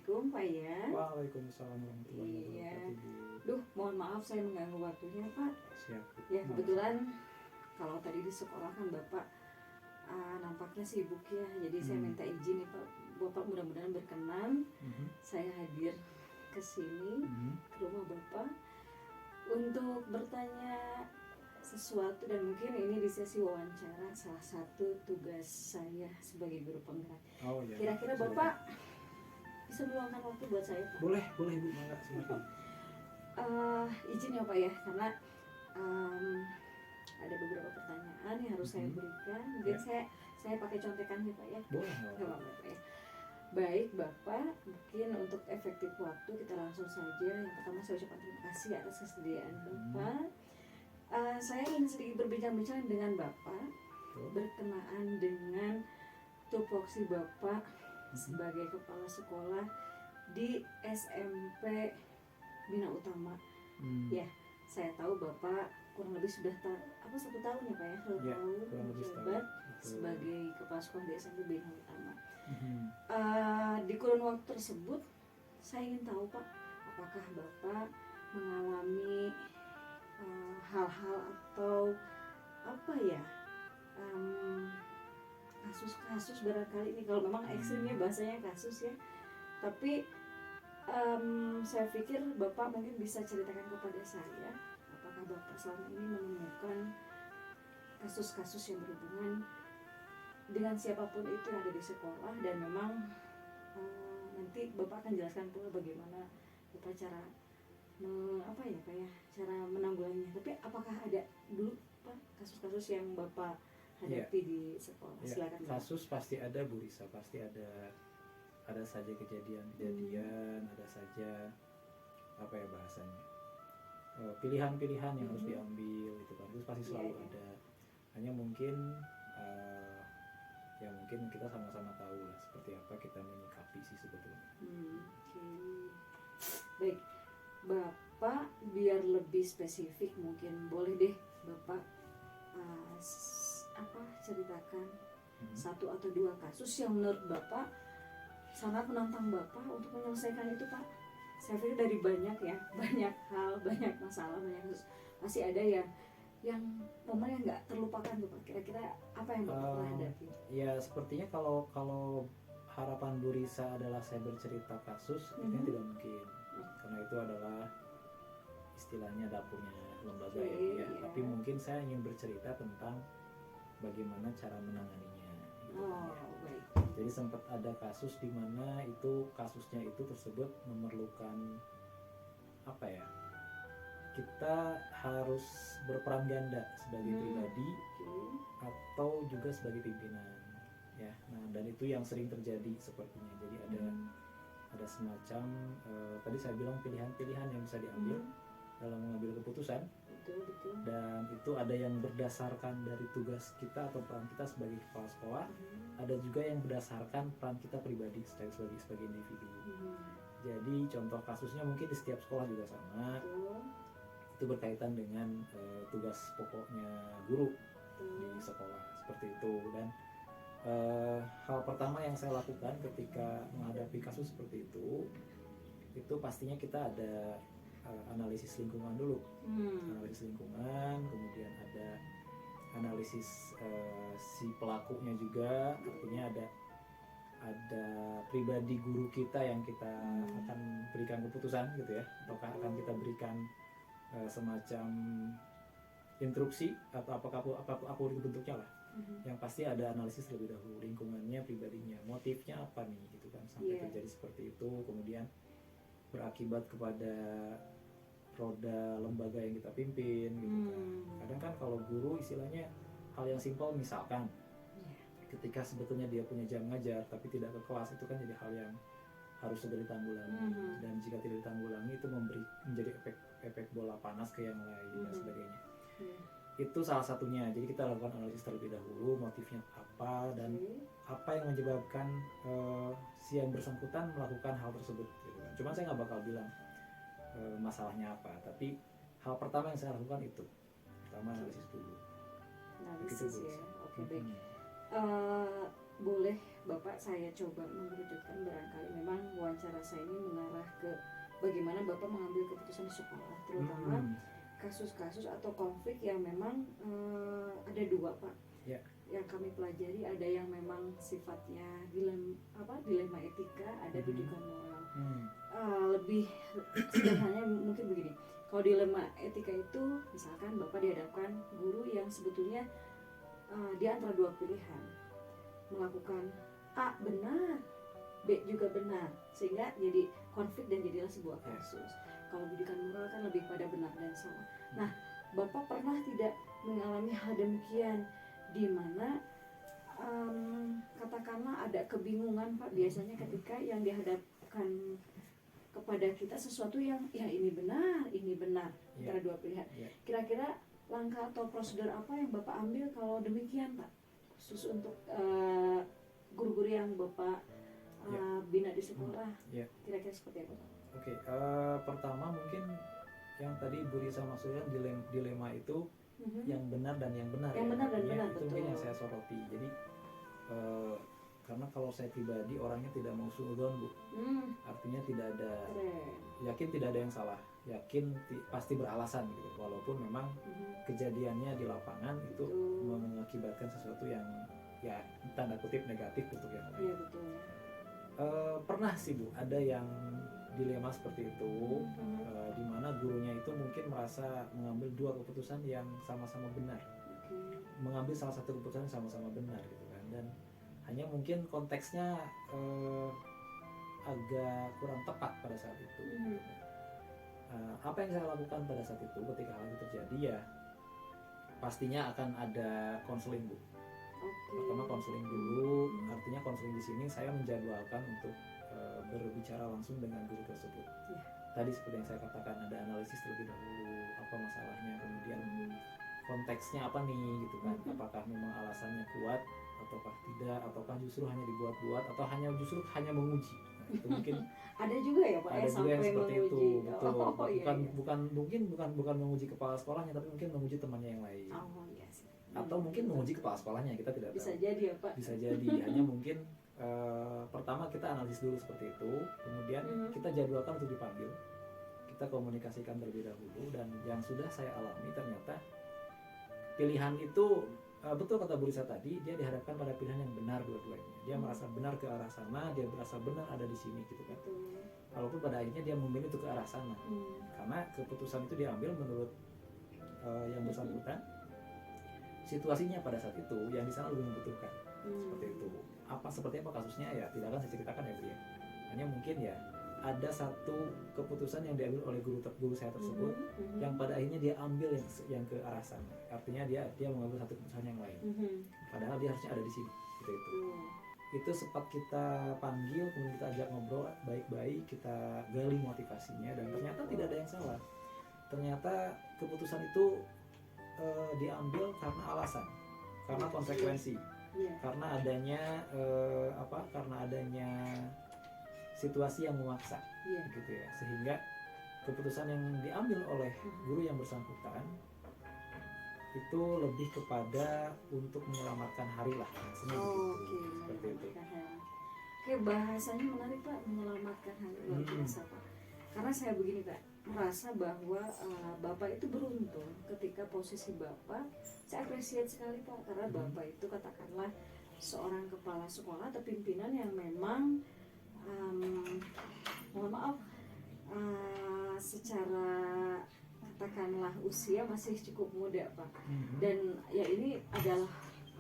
Assalamualaikum Pak ya. Waalaikumsalam warahmatullahi Iya. wabarakatuh. Mohon maaf saya mengganggu waktunya Pak. Siap. Ya kebetulan kalau tadi di sekolah kan Bapak nampaknya sibuk ya. Jadi saya minta izin nih Pak. Bapak mudah-mudahan berkenan saya hadir ke sini ke rumah Bapak untuk bertanya sesuatu, dan mungkin ini di sesi wawancara salah satu tugas saya sebagai guru penggerak. Oh iya. Kira-kira Bapak bisa meluangkan waktu buat saya Pak? Boleh Bu, mangga silakan. Izin ya Pak ya, karena ada beberapa pertanyaan yang harus saya berikan. Mungkin saya pakai contekan ya Pak ya. Boleh. Nggak apa-apa Pak ya. Baik Bapak, mungkin untuk efektif waktu kita langsung saja. Yang pertama saya ucapkan terima kasih atas kesediaan Bapak. Saya ingin sedikit berbincang-bincang dengan Bapak berkenaan dengan tupoksi Bapak sebagai kepala sekolah di SMP Bina Utama. Ya, saya tahu Bapak kurang lebih sudah 1 tahun ya Pak ya, 1 tahun menjabat sebagai kepala sekolah di SMP Bina Utama. Di kurun waktu tersebut saya ingin tahu Pak, apakah Bapak mengalami hal-hal atau apa ya, kasus-kasus barangkali ini, kalau memang ekstrimnya bahasanya kasus ya, tapi saya pikir Bapak mungkin bisa ceritakan kepada saya apakah Bapak selama ini menemukan kasus-kasus yang berhubungan dengan siapapun itu yang ada di sekolah, dan memang nanti Bapak akan jelaskan pula bagaimana Bapak cara cara menanggulanginya. Tapi apakah ada dulu Pak kasus-kasus yang Bapak hadapi di sekolah? Silakan. Kasus pasti ada Bu Risa, pasti ada saja kejadian, ada saja apa ya bahasanya, pilihan-pilihan yang harus diambil itu kan, itu pasti selalu ada. Hanya mungkin mungkin kita sama-sama tahu lah seperti apa kita menyikapi sih sebetulnya. Baik Bapak, biar lebih spesifik mungkin boleh deh Bapak ceritakan 1 atau 2 kasus yang menurut Bapak sangat menantang Bapak untuk menyelesaikan itu Pak. Saya pikir dari banyak hal, banyak masalah, banyak kasus, pasti ada yang momen yang nggak terlupakan tuh Pak. Kira-kira apa yang Bapak pernah hadapi? Ya sepertinya kalau harapan Bu Risa adalah saya bercerita kasus, itu tidak mungkin, karena itu adalah istilahnya dapurnya lembaga ya. Tapi mungkin saya ingin bercerita tentang bagaimana cara menanganinya gitu baik. Jadi sempat ada kasus di mana itu kasusnya itu tersebut memerlukan apa ya, kita harus berperan ganda sebagai pribadi atau juga sebagai pimpinan ya. Nah, dan itu yang sering terjadi sepertinya. Jadi ada semacam tadi saya bilang pilihan-pilihan yang bisa diambil dalam mengambil keputusan. Betul. Dan itu ada yang berdasarkan dari tugas kita atau peran kita sebagai kepala sekolah, ada juga yang berdasarkan peran kita pribadi sebagai individu. Jadi contoh kasusnya mungkin di setiap sekolah juga sama. Itu berkaitan dengan tugas pokoknya guru di sekolah seperti itu. Dan hal pertama yang saya lakukan ketika menghadapi kasus seperti itu pastinya kita ada analisis lingkungan dulu. Analisis lingkungan, kemudian ada analisis si pelakunya juga, artinya ada pribadi guru kita yang kita akan berikan keputusan gitu ya, atau akan kita berikan semacam instruksi atau apapun itu bentuknya lah. Yang pasti ada analisis terlebih dahulu, lingkungannya, pribadinya, motifnya apa nih gitu kan sampai terjadi seperti itu, kemudian berakibat kepada roda lembaga yang kita pimpin gitu kan. Kadang kan kalau guru istilahnya hal yang simpel, misalkan ketika sebetulnya dia punya jam ngajar tapi tidak ke kelas, itu kan jadi hal yang harus segera ditanggulangi. Dan jika tidak ditanggulangi itu menjadi efek bola panas ke yang lain dan sebagainya. Itu salah satunya. Jadi kita lakukan analisis terlebih dahulu, motifnya apa dan apa yang menyebabkan si yang bersangkutan melakukan hal tersebut gitu kan. Cuman saya nggak bakal bilang masalahnya apa, tapi hal pertama yang saya lakukan itu pertama analisis dulu. Analisis ya. Oke, baik. boleh Bapak saya coba mengerucutkan, barangkali memang wawancara saya ini mengarah ke bagaimana Bapak mengambil keputusan di sekolah, terutama kasus-kasus atau konflik yang memang ada dua Pak. Ya. Yang kami pelajari ada yang memang sifatnya dilema etika, ada bidikan moral. Lebih sederhananya mungkin begini, kalau dilema etika itu misalkan Bapak dihadapkan guru yang sebetulnya di antara dua pilihan, melakukan A benar, B juga benar, sehingga jadi konflik dan jadilah sebuah kasus. Kalau bidikan moral kan lebih pada benar dan salah. Nah, Bapak pernah tidak mengalami hal demikian, di mana katakanlah ada kebingungan Pak, biasanya ketika yang dihadapkan kepada kita sesuatu yang ya ini benar antara dua pilihan. Kira-kira langkah atau prosedur apa yang Bapak ambil kalau demikian Pak, khusus untuk guru-guru yang Bapak bina di sekolah? Kira-kira seperti apa Pak? Oke, pertama mungkin yang tadi Bu Risa maksudnya dilema itu yang benar dan yang benar. Yang benar dan benar, itu betul. mungkin yang saya soroti. Jadi karena kalau saya pribadi orangnya tidak mau suudzon Bu, artinya tidak ada, yakin tidak ada yang salah, yakin pasti beralasan gitu, walaupun memang kejadiannya di lapangan itu mengakibatkan sesuatu yang ya tanda kutip negatif untuk yang lain. Iya betul. Pernah sih Bu, ada yang dilema seperti itu, di mana gurunya itu mungkin merasa mengambil dua keputusan yang sama-sama benar, mengambil salah satu keputusan yang sama-sama benar gitu kan, dan hanya mungkin konteksnya agak kurang tepat pada saat itu. Apa yang saya lakukan pada saat itu ketika hal itu terjadi, ya pastinya akan ada konseling Bu. Pertama konseling dulu, artinya konseling di sini saya menjadwalkan untuk berbicara langsung dengan guru tersebut. Tadi seperti yang saya katakan, ada analisis terlebih dahulu, apa masalahnya, kemudian konteksnya apa nih gitu kan, apakah memang alasannya kuat ataukah tidak, ataukah justru hanya dibuat-buat atau justru hanya menguji. Nah, itu mungkin ada juga ya Pak, ada juga yang seperti menguji. itu, betul. Iya. Bukan menguji kepala sekolahnya, tapi mungkin menguji temannya yang lain. Iya sih. Atau mungkin menguji kepala sekolahnya, kita tidak Bisa tahu. jadi ya Pak. Bisa jadi, hanya mungkin pertama kita analisis dulu seperti itu, kemudian kita jadwalkan untuk dipanggil, kita komunikasikan terlebih dahulu, dan yang sudah saya alami ternyata pilihan itu betul kata Bu Risa tadi, dia dihadapkan pada pilihan yang benar dua-duanya. Dia merasa benar ke arah sana, dia merasa benar ada di sini gitu kan. Walaupun pada akhirnya dia memilih untuk ke arah sana, karena keputusan itu diambil menurut yang bersangkutan, situasinya pada saat itu yang di sana lebih membutuhkan. Seperti itu. Seperti apa kasusnya ya tidak akan saya ceritakan ya Bu ya. Hanya mungkin ya ada satu keputusan yang diambil oleh guru saya tersebut, yang pada akhirnya dia ambil yang ke arah sana. Artinya dia mengambil satu keputusan yang lain. Padahal dia harusnya ada di sini. Seperti itu. Itu sempat kita panggil, kemudian kita ajak ngobrol baik-baik, kita gali motivasinya, dan ternyata tidak ada yang salah. Ternyata keputusan itu diambil karena alasan, karena konsekuensi, karena adanya situasi yang memaksa, gitu ya, sehingga keputusan yang diambil oleh guru yang bersangkutan itu lebih kepada untuk menyelamatkan hari lah, seperti itu. Oke, bahasanya menarik Pak, menyelamatkan hari, luar biasa Pak. Karena saya begini Pak, merasa bahwa Bapak itu beruntung ketika posisi Bapak, saya apresiat sekali Pak, karena Bapak itu katakanlah seorang kepala sekolah atau pimpinan yang memang mohon maaf secara katakanlah usia masih cukup muda Pak, dan ya ini adalah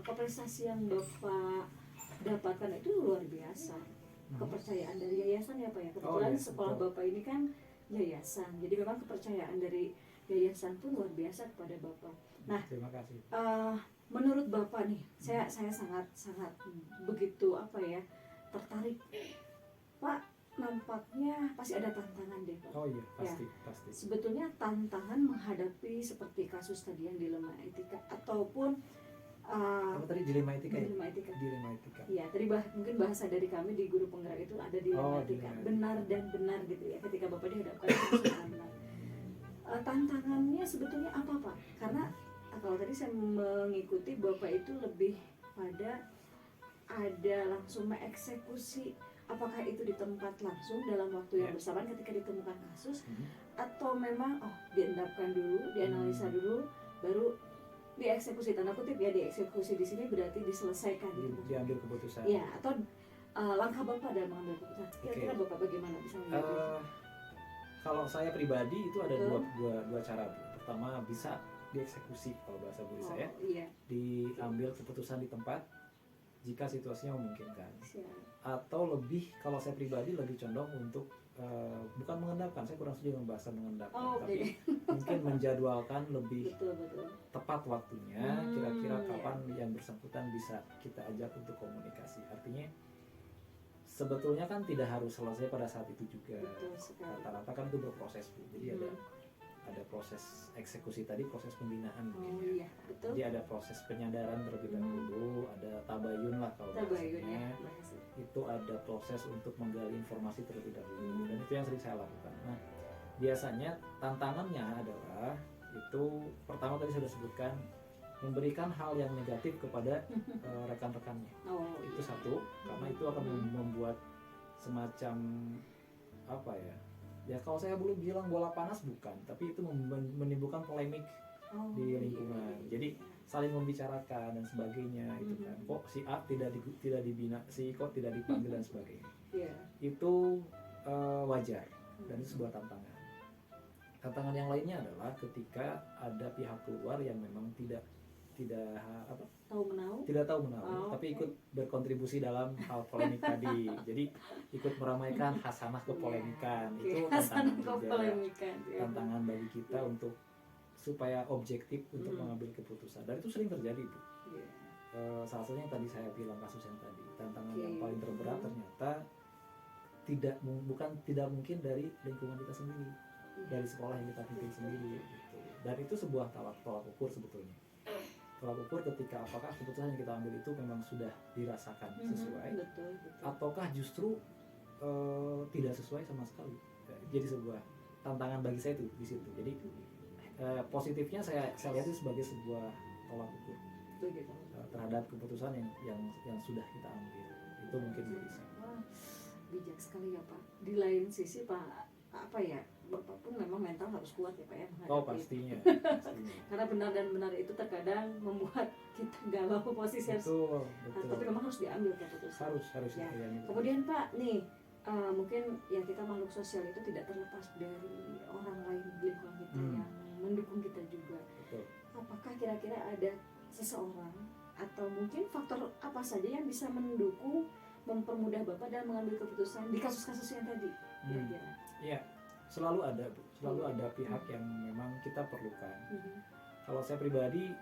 prestasi yang Bapak dapatkan itu luar biasa. Kepercayaan dari yayasan ya Pak ya, kebetulan sekolah Bapak ini kan yayasan, jadi memang kepercayaan dari yayasan pun luar biasa kepada Bapak. Nah, terima kasih. Menurut Bapak nih, saya sangat begitu tertarik Pak. Nampaknya pasti ada tantangan deh Pak. Oh iya, pasti. Sebetulnya tantangan menghadapi seperti kasus tadi yang dilema etika ataupun apa tadi dilema etika? Dilema etika. Iya, tadi mungkin bahasa dari kami di guru penggerak itu ada dilema etika, benar dan benar gitu ya. Ketika Bapak dihadapkan dengan benar, tantangannya sebetulnya apa Pak? Karena kalau tadi saya mengikuti Bapak itu lebih pada ada langsung mengeksekusi, apakah itu di tempat langsung dalam waktu yang bersamaan ketika ditemukan kasus, atau memang diendapkan dulu, dianalisa dulu, baru dieksekusi, tanda kutip ya, dieksekusi di sini berarti diselesaikan gitu. Diambil keputusan. Ya, atau langkah Bapak dalam mengambil keputusan. Kira-kira Bapak bagaimana bisa mengambil? Kalau saya pribadi itu ada dua cara. Pertama, bisa dieksekusi kalau bahasa Budi saya, diambil keputusan di tempat jika situasinya memungkinkan. Atau lebih, kalau saya pribadi lebih condong untuk bukan mengendapkan, saya kurang setuju dengan bahasa mengendapkan, tapi mungkin menjadwalkan lebih tepat waktunya, kira-kira kapan yang bersangkutan bisa kita ajak untuk komunikasi. Artinya sebetulnya kan tidak harus selesai pada saat itu juga. Rata-rata kan itu berproses, Bu. Jadi ada proses eksekusi tadi, proses pembinaan mungkin ya. Jadi ada proses penyadaran terlebih dahulu, ada tabayun lah kalau bahasanya. Itu ada proses untuk menggali informasi terlebih dahulu, dan itu yang sering saya lakukan. Nah, biasanya tantangannya adalah itu pertama tadi saya sudah sebutkan, memberikan hal yang negatif kepada rekan-rekannya. Itu satu, karena itu akan membuat semacam apa ya? Ya kalau saya boleh bilang bola panas bukan, tapi itu menimbulkan polemik di lingkungan. Jadi saling membicarakan dan sebagainya itu kan. Kok si A tidak dibina, si kok tidak dipanggil dan sebagainya. Itu wajar dan itu sebuah tantangan. Tantangan yang lainnya adalah ketika ada pihak luar yang memang tidak tahu menahu, tapi ikut berkontribusi dalam hal polemik tadi. Jadi ikut meramaikan hasanah kepolemikan. Itu tantangan juga. Tantangan bagi kita untuk supaya objektif untuk mengambil keputusan. Dan itu sering terjadi, Bu. Salah satunya yang tadi saya bilang, kasus yang tadi. Tantangan yang paling terberat ternyata tidak mungkin dari lingkungan kita sendiri, dari sekolah yang kita pimpin sendiri gitu. Dan itu sebuah tolak ukur sebetulnya. Tolak ukur ketika apakah keputusan yang kita ambil itu memang sudah dirasakan sesuai, ataukah justru tidak sesuai sama sekali. Jadi sebuah tantangan bagi saya itu di situ. Jadi positifnya saya lihat itu sebagai sebuah tolak ukur terhadap keputusan yang sudah kita ambil. Itu mungkin bisa. Bijak sekali ya Pak. Di lain sisi Pak, apa ya, Bapak pun memang mental harus kuat ya Pak ya menghadapi pastinya. Karena benar dan benar itu terkadang membuat kita galau posisi betul. Tapi memang harus diambil keputusan. Harus ya. Ya. Kemudian Pak nih, mungkin ya kita makhluk sosial itu tidak terlepas dari orang lain di lingkungan kita yang mendukung kita juga. Betul. Apakah kira-kira ada seseorang atau mungkin faktor apa saja yang bisa mendukung, mempermudah Bapak dalam mengambil keputusan di kasus-kasus yang tadi kira-kira? Iya, selalu ada, Bu. Selalu ada pihak yang memang kita perlukan. Kalau saya pribadi,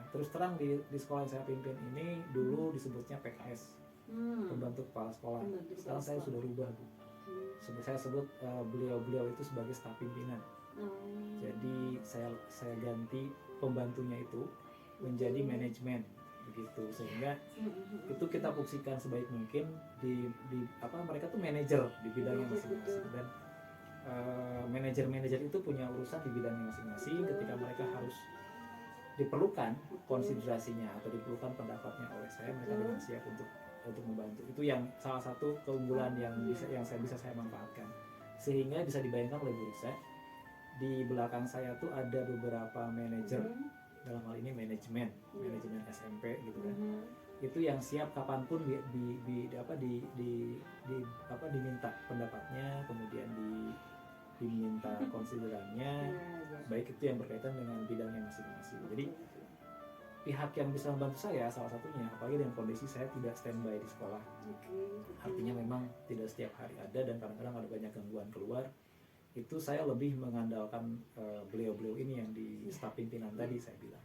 terus terang di sekolah yang saya pimpin ini dulu disebutnya PKS, pembantu kepala sekolah. Sekarang saya sudah rubah, Bu. Saya sebut beliau itu sebagai staf pimpinan. Jadi saya ganti pembantunya itu menjadi manajemen begitu, sehingga itu kita fungsikan sebaik mungkin di mereka tuh manajer di bidangnya masing-masing, dan manajer itu punya urusan di bidangnya masing-masing. Ketika mereka harus diperlukan konsiderasinya atau diperlukan pendapatnya oleh saya, mereka dengan siap untuk membantu. Itu yang salah satu keunggulan yang bisa saya manfaatkan, sehingga bisa dibayangkan oleh Bu Risa, di belakang saya tuh ada beberapa manajer, dalam hal ini manajemen SMP gitu kan. Itu yang siap kapanpun diminta pendapatnya, kemudian diminta konsiderannya, baik itu yang berkaitan dengan bidangnya masing-masing. Jadi pihak yang bisa membantu saya salah satunya, apalagi dengan kondisi saya tidak standby di sekolah, artinya memang tidak setiap hari ada, dan kadang-kadang ada banyak gangguan keluar. Itu saya lebih mengandalkan beliau-beliau ini yang di staf pimpinan tadi saya bilang,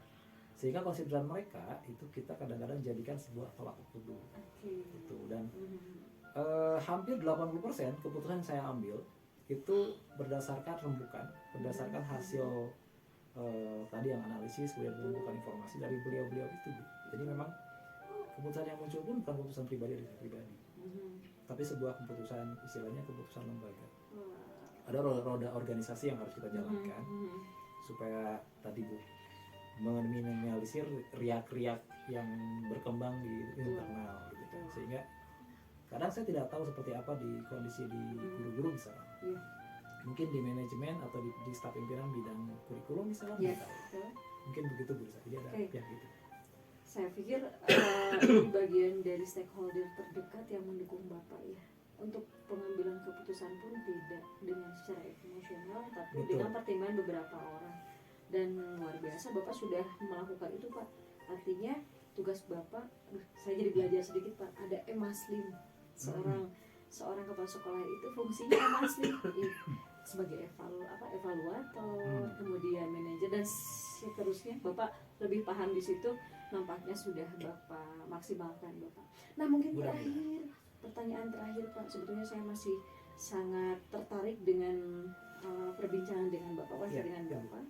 sehingga konsideran mereka itu kita kadang-kadang jadikan sebuah tolak ukur gitu. Dan hampir 80% keputusan saya ambil itu berdasarkan rembukan, berdasarkan hasil tadi yang analisis, kemudian mengumpulkan informasi dari beliau-beliau itu. Jadi memang keputusan yang muncul pun bukan keputusan pribadi dari saya pribadi, tapi sebuah keputusan, istilahnya keputusan lembaga. Ada roda organisasi yang harus kita jalankan supaya tadi Bu meminimalisir riak-riak yang berkembang di internal gitu kan. Sehingga kadang saya tidak tahu seperti apa di kondisi di guru-guru misalnya. Iya. Mungkin di manajemen atau di staf pimpinan bidang kurikulum misalnya, Iya, nggak tahu. betul. Mungkin begitu Bu Lisa. Jadi ada Oke. pihak gitu. Saya pikir ini bagian dari stakeholder terdekat yang mendukung Bapak ya. Untuk pengambilan keputusan pun tidak dengan secara emosional, tapi Betul. dengan pertimbangan beberapa orang. Dan luar biasa Bapak sudah melakukan itu Pak. Artinya tugas Bapak, saya jadi belajar sedikit Pak. Ada emaslim, seorang kepala sekolah itu fungsinya emaslim sebagai evaluator, kemudian manajer dan seterusnya. Bapak lebih paham di situ, nampaknya sudah Bapak maksimalkan Bapak. Nah mungkin pertanyaan terakhir Pak, sebetulnya saya masih sangat tertarik dengan perbincangan dengan Bapak, dengan Bapak.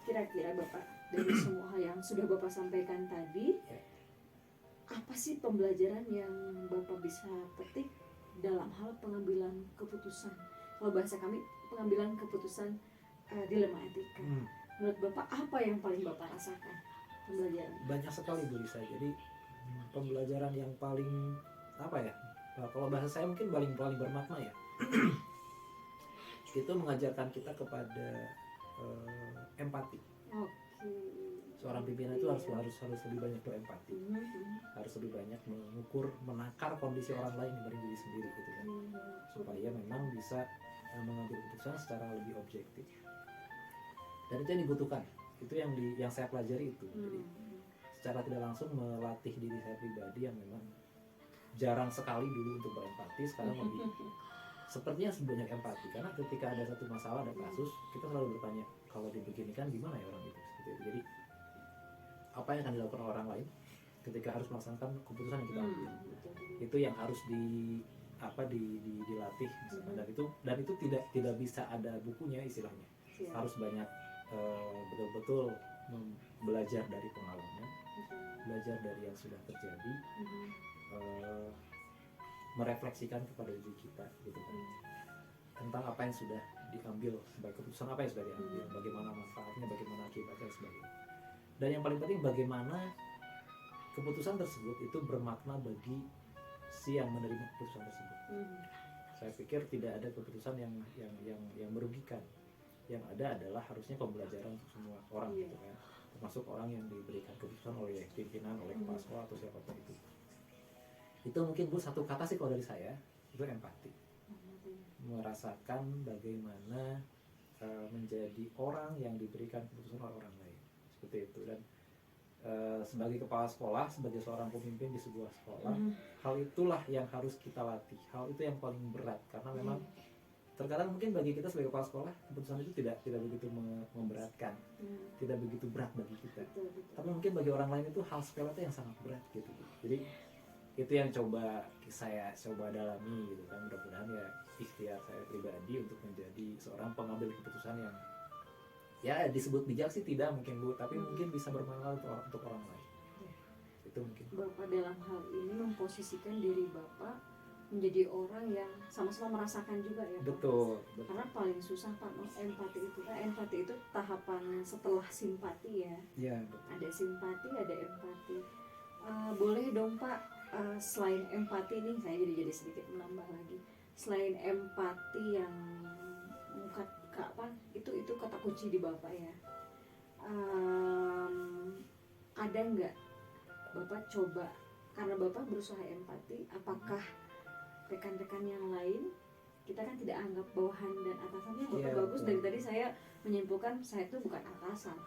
Kira-kira Bapak dari semua hal yang sudah Bapak sampaikan tadi, apa sih pembelajaran yang Bapak bisa petik dalam hal pengambilan keputusan? Kalau bahasa kami, pengambilan keputusan dilema etika. Menurut Bapak apa yang paling Bapak rasakan pembelajaran? Banyak sekali Bu Lisa. Jadi pembelajaran yang paling apa ya? Kalau bahasa saya mungkin paling bermakna ya. Itu mengajarkan kita kepada empati. Oke. Seorang pimpinan itu harus lebih banyak berempati, harus lebih banyak menakar kondisi orang lain dibanding diri sendiri gitu kan, supaya memang bisa mengambil keputusan secara lebih objektif. Dan itu yang dibutuhkan, itu yang saya pelajari itu. Jadi secara tidak langsung melatih diri saya pribadi yang memang jarang sekali dulu untuk berempati, sekarang lebih sepertinya sebanyak empati. Karena ketika ada satu masalah, ada kasus, kita selalu bertanya, kalau dibeginikan gimana ya orang itu, seperti itu. Jadi apa yang akan dilakukan orang lain ketika harus melaksanakan keputusan yang kita ambil, itu yang harus dilatih misalkan. Dan itu tidak bisa ada bukunya istilahnya, harus banyak betul-betul belajar dari pengalaman, belajar dari yang sudah terjadi, merefleksikan kepada diri kita gitu kan, tentang apa yang sudah diambil sebagai keputusan, apa yang sudah diambil, bagaimana manfaatnya, bagaimana akibatnya dan sebagainya. Dan yang paling penting bagaimana keputusan tersebut itu bermakna bagi si yang menerima keputusan tersebut. Saya pikir tidak ada keputusan yang merugikan. Yang ada adalah harusnya pembelajaran untuk semua orang gitu kan, termasuk orang yang diberikan keputusan oleh pimpinan, oleh kepala sekolah atau siapapun itu. Itu mungkin Bu satu kata sih kalau dari saya, itu empati. Merasakan bagaimana menjadi orang yang diberikan keputusan oleh orang lain, seperti itu. Dan sebagai kepala sekolah, sebagai seorang pemimpin di sebuah sekolah, hal itulah yang harus kita latih. Hal itu yang paling berat, karena memang terkadang mungkin bagi kita sebagai kepala sekolah keputusan itu tidak begitu memberatkan, tidak begitu berat bagi kita. Tapi mungkin bagi orang lain itu hal sepele yang sangat berat gitu. Jadi itu yang saya coba dalami gitu kan. Mudah-mudahan ya ikhtiar saya pribadi untuk menjadi seorang pengambil keputusan yang ya disebut bijak sih tidak mungkin Bu, tapi mungkin bisa bermanfaat untuk orang lain. Itu mungkin Bapak dalam hal ini memposisikan diri Bapak menjadi orang yang sama-sama merasakan juga ya Pak. Betul. Karena paling susah Pak empati itu kan, empati itu tahapan setelah simpati ya. Iya, betul. Ada simpati, ada empati. Boleh dong Pak, selain empati nih, saya jadi sedikit menambah lagi. Selain empati yang itu kata kunci di Bapak ya. Ada nggak Bapak coba, karena Bapak berusaha empati, apakah rekan-rekan yang lain, kita kan tidak anggap bawahan dan atasannya Bapak bagus. Dari tadi saya menyimpulkan saya itu bukan atasan.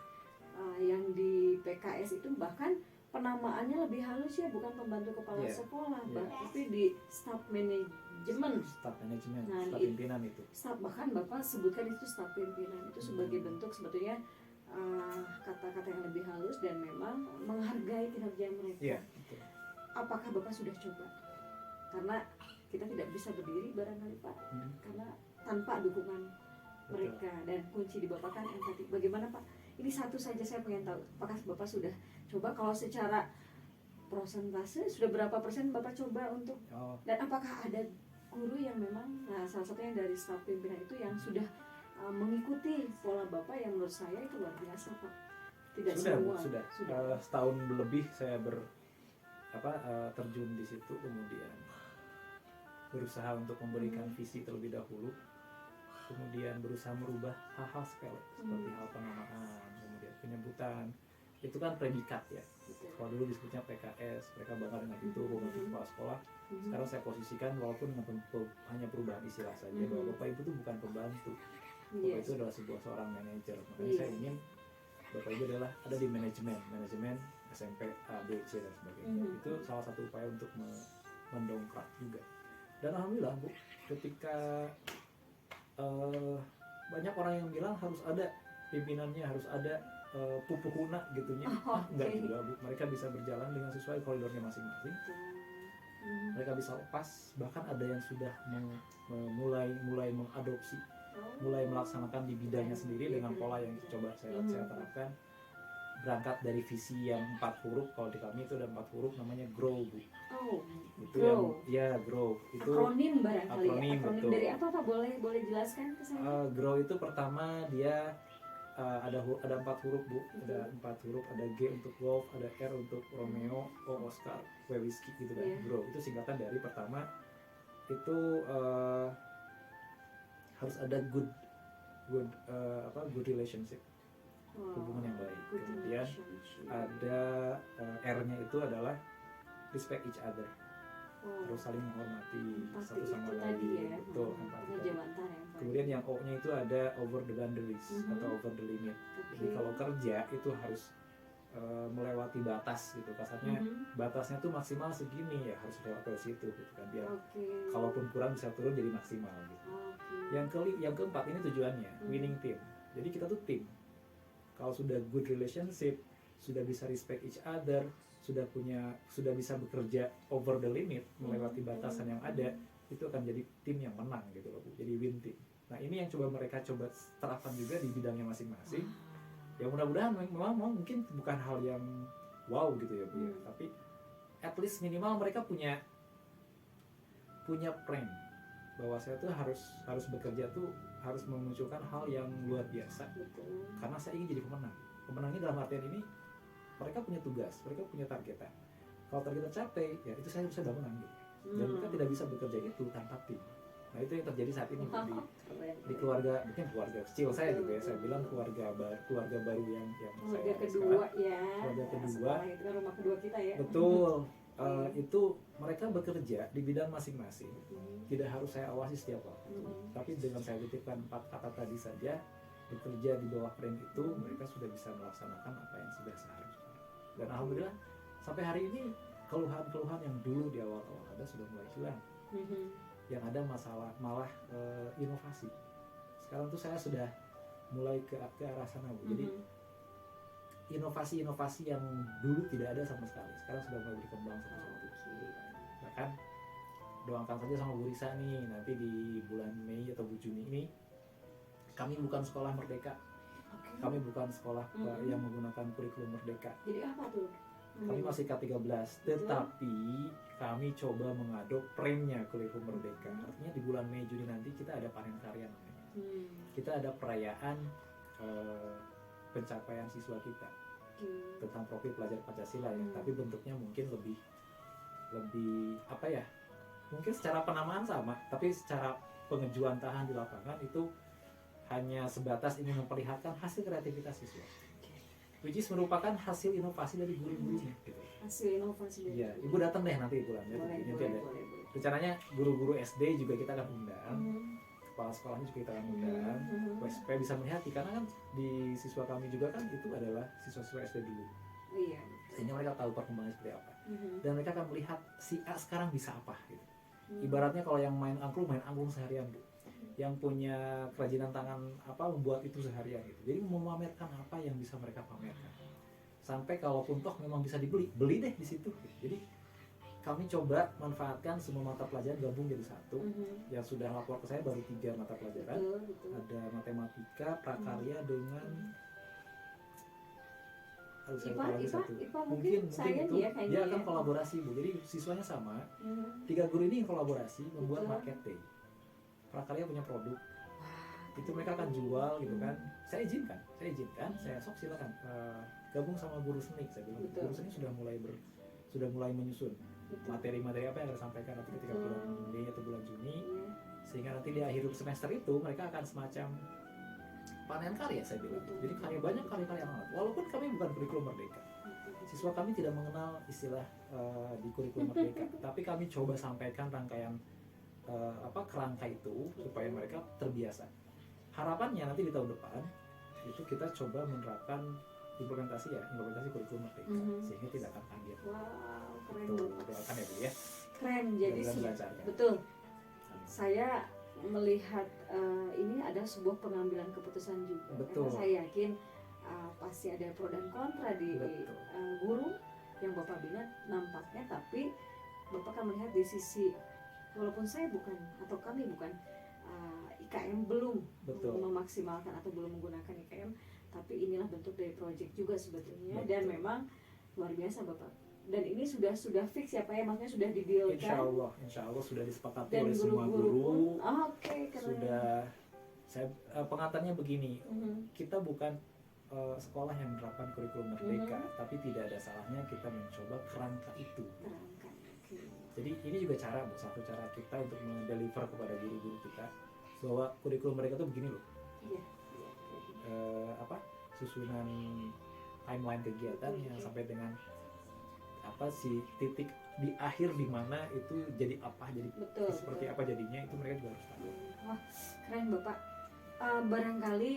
Yang di PKS itu bahkan penamaannya lebih halus ya, bukan pembantu kepala sekolah, tapi di staf manajemen. Staf manajemen, Nah, staf pimpinan itu. Staf, bahkan Bapak sebutkan itu staf pimpinan, itu sebagai bentuk sebetulnya kata-kata yang lebih halus dan memang menghargai kinerja mereka. Betul. Apakah Bapak sudah coba? Karena kita tidak bisa berdiri barangkali Pak, karena tanpa dukungan mereka. Dan kunci di Bapak kan empati. Bagaimana Pak? Ini satu saja saya pengen tahu, apakah Bapak sudah coba? Kalau secara persentase sudah berapa persen Bapak coba untuk dan apakah ada guru yang memang, nah salah satunya dari staf pimpinan itu yang sudah mengikuti pola Bapak yang menurut saya itu luar biasa Pak. Tidak Sudah Bu, semua. sudah. Setahun lebih saya terjun di situ, kemudian berusaha untuk memberikan visi terlebih dahulu, kemudian berusaha merubah hal-hal sepele seperti hal penamaan, kemudian penyebutan. Itu kan predikat ya. Betul. Kalau dulu disebutnya PKS, mereka bangga dengan itu, pembantu kepala sekolah. Sekarang saya posisikan walaupun dengan hanya perubahan istilah saja, bahwa Bapak Ibu itu bukan pembantu. Bapak Yes. itu adalah seorang manajer. Makanya Iya. saya ingin Bapak Ibu adalah ada di manajemen SMP A, B, C dan sebagainya. Itu salah satu upaya untuk mendongkrak juga. Dan alhamdulillah Bu, ketika banyak orang yang bilang harus ada pimpinannya, harus ada pupuhuna gitunya. Enggak juga Bu, mereka bisa berjalan dengan sesuai koridornya masing-masing. Mereka bisa lepas, bahkan ada yang sudah mulai mengadopsi, mulai melaksanakan di bidangnya sendiri dengan pola yang coba saya terapkan. Berangkat dari visi yang 4 huruf, kalau di kami itu ada 4 huruf namanya GROW Bu. Oh, Itu GROW. GROW itu Akronim barangkali ya. akronim, Akronim betul. dari apa Pak? Boleh jelaskan ke saya? GROW itu pertama dia ada 4 huruf Bu, ada 4 huruf, ada G untuk golf, ada R untuk Romeo, O Oscar, W Whiskey gitu kan. Iya. GROW itu singkatan dari pertama itu harus ada good relationship, hubungan yang baik. Good Kemudian relationship. ada R-nya itu adalah respect each other, Oh, harus saling menghormati empati satu sama itu lain. tadi ya. Betul, empati. Penjabatan ya Pak. Kemudian yang O-nya itu ada over the boundaries atau over the limit. Jadi Oke. kalau kerja itu harus melewati batas gitu, kasarnya batasnya tuh maksimal segini ya, harus lewat dari situ gitu kan, biar Oke. kalaupun kurang bisa turun jadi maksimal gitu. Oke. Yang keempat ini tujuannya winning team. Jadi kita tuh tim. Kalau sudah good relationship, sudah bisa respect each other, sudah bisa bekerja over the limit, melewati batasan yang ada, itu akan jadi tim yang menang gitu loh Bu. Jadi win team. Nah, ini yang mereka coba terapkan juga di bidangnya masing-masing. Ya mudah-mudahan memang mungkin bukan hal yang wow gitu ya Bu ya, tapi at least minimal mereka punya plan bahwa saya tuh harus bekerja tuh harus memunculkan hal yang luar biasa, Betul. karena saya ingin jadi pemenang. Pemenangnya dalam artian ini mereka punya tugas, mereka punya targetan. Kalau targetnya capai, ya itu saya bisa menang gitu. Dan mereka tidak bisa bekerja itu tanpa tim. Nah, itu yang terjadi saat ini Bu, di keluarga, mungkin keluarga kecil saya juga ya, saya bilang keluarga baru yang Keluarga saya kedua sekarang. ya. Keluarga kedua. Setelah itu kan rumah kedua kita ya. Betul. Itu mereka bekerja di bidang masing-masing. Tidak harus saya awasi setiap waktu. Tapi dengan saya titipkan 4 kata tadi saja, bekerja di bawah frame itu, mereka sudah bisa melaksanakan apa yang sudah seharusnya. Dan alhamdulillah sampai hari ini keluhan-keluhan yang dulu di awal-awal ada sudah mulai hilang. Yang ada masalah malah inovasi. Sekarang tuh saya sudah mulai ke arah sana Bu. Jadi inovasi-inovasi yang dulu tidak ada sama sekali sekarang sudah mulai berkembang satu-satu. Bahkan doakan saja sama Bu Risa nih, nanti di bulan Mei atau Juni ini kami bukan sekolah merdeka, kami bukan sekolah yang menggunakan kurikulum merdeka. Jadi apa tuh? Kami masih K13, tetapi kami coba mengadop premnya kurikulum merdeka. Artinya di bulan Mei Juni nanti kita ada panen karya namanya. Kita ada perayaan pencapaian siswa kita tentang profil pelajar Pancasila ya, tapi bentuknya mungkin lebih apa ya? Mungkin secara penamaan sama, tapi secara pengejuantahan di lapangan itu hanya sebatas ingin memperlihatkan hasil kreativitas siswa. Which is merupakan hasil inovasi dari guru-gurunya gitu. Hasil inovasi dari Iya, Ibu datang deh nanti bulannya. boleh. Rencananya guru-guru SD juga kita akan undang. Kepala sekolahnya juga kita akan undang. Supaya bisa melihat, karena kan di siswa kami juga kan itu adalah siswa-siswa SD dulu. Iya. Sehingga mereka tahu perkembangannya seperti apa. Dan mereka akan melihat si A sekarang bisa apa gitu. Ibaratnya kalau yang main angklung seharian Bu. Yang punya kerajinan tangan membuat itu seharian gitu. Jadi memamerkan apa yang bisa mereka pamerkan. Sampai kalaupun toh memang bisa beli deh di situ. Jadi kami coba manfaatkan semua mata pelajaran gabung jadi satu. Yang sudah lapor ke saya baru 3 mata pelajaran. Betul. Ada matematika, prakarya dengan IPA mungkin sains itu ya kayaknya. dia akan kolaborasi Bu. Jadi siswanya sama. 3 guru ini kolaborasi membuat market day. Prakarya punya produk, itu mereka akan jual gitu kan. Saya izinkan, saya sok silakan gabung sama guru seni. Saya bilang Betul. guru seni sudah mulai menyusun Betul. materi-materi apa yang akan disampaikan nanti ketika Betul. bulan Mei atau bulan Juni, Iya. sehingga nanti di akhir semester itu mereka akan semacam panen karya, saya bilang. Betul. Jadi banyak karya-karya anak. Walaupun kami bukan kurikulum merdeka, siswa kami tidak mengenal istilah di kurikulum merdeka, tapi kami coba sampaikan rangkaian kerangka itu supaya mereka terbiasa. Harapannya nanti di tahun depan itu kita coba menerapkan implementasi kurikulum merdeka, sehingga tidak akan kaget. Wow, keren Tuh, Bapak. doakan ya Bu ya. Keren. Jadi Mudah-mudahan sih, dilancarkan. betul. Amin. Saya melihat ini ada sebuah pengambilan keputusan juga. Betul. Karena saya yakin pasti ada pro dan kontra di Betul. guru yang Bapak bina nampaknya, tapi Bapak kan melihat di sisi, walaupun saya bukan atau kami bukan IKM belum Betul. memaksimalkan atau belum menggunakan IKM, tapi inilah bentuk dari project juga sebetulnya. Betul. Dan memang luar biasa Bapak. Dan ini sudah fix ya Pak ya, maksudnya sudah didealkan. Insya Allah sudah disepakati Dan oleh semua guru-guru guru. pun, oke, keren. Sudah, saya pengantarnya begini, Mhm. kita bukan sekolah yang menerapkan kurikulum merdeka, tapi tidak ada salahnya kita mencoba kerangka itu. Terangkan. Oke. Jadi ini juga satu cara kita untuk mendeliver kepada guru-guru kita bahwa kurikulum mereka tuh begini loh. Iya. Susunan timeline kegiatannya Oke. sampai dengan si titik di akhir di mana itu jadi apa, jadi Betul. seperti betul. apa jadinya, itu mereka juga harus tahu. Wah, keren Bapak. Barangkali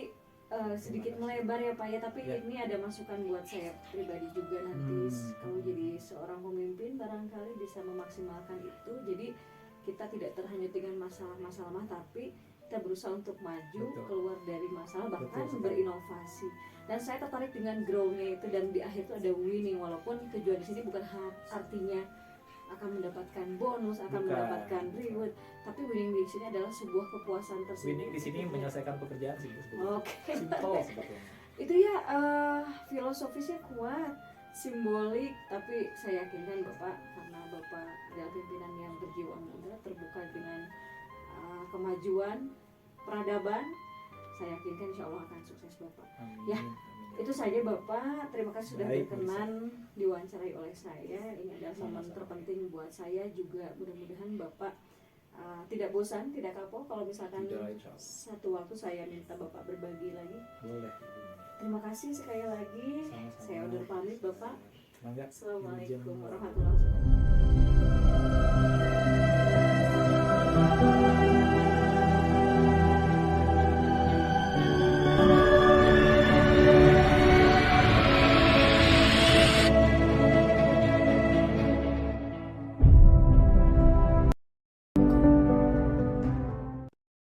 sedikit Terima kasih. melebar ya Pak ya, tapi Ya. ini ada masukan buat saya pribadi juga nanti. Kalau jadi seorang pemimpin barangkali bisa memaksimalkan itu. Jadi kita tidak terhanyut dengan masalah-masalah, tapi kita berusaha untuk maju, Betul. keluar dari masalah, bahkan Betul sekali. berinovasi. Dan saya tertarik dengan grow-nya itu, dan di akhir itu ada winning, walaupun tujuan di sini bukan artinya akan mendapatkan bonus, akan Bukan. mendapatkan reward, tapi winning di sini adalah sebuah kepuasan tersendiri. Winning di sini menyelesaikan pekerjaan sih sebetulnya. Oke. Simple sebetulnya. Itu ya filosofisnya kuat, simbolik, tapi saya yakinkan Bapak, karena Bapak adalah pimpinan yang berjiwa muda, terbuka dengan kemajuan peradaban, saya yakinkan insya Allah akan sukses Bapak. Amin. Ya, Amin. Itu saja Bapak, terima kasih sudah Baik, berkenan diwawancarai oleh saya. Ini adalah momen Sama-sama. terpenting buat saya juga. Mudah-mudahan Bapak tidak bosan, tidak kapok kalau misalkan Tidak, insya Allah. satu waktu saya minta Bapak berbagi lagi. Boleh. Terima kasih sekali lagi. Sama-sama. Saya undur pamit Bapak. Mangga. Assalamualaikum Izin. warahmatullahi wabarakatuh.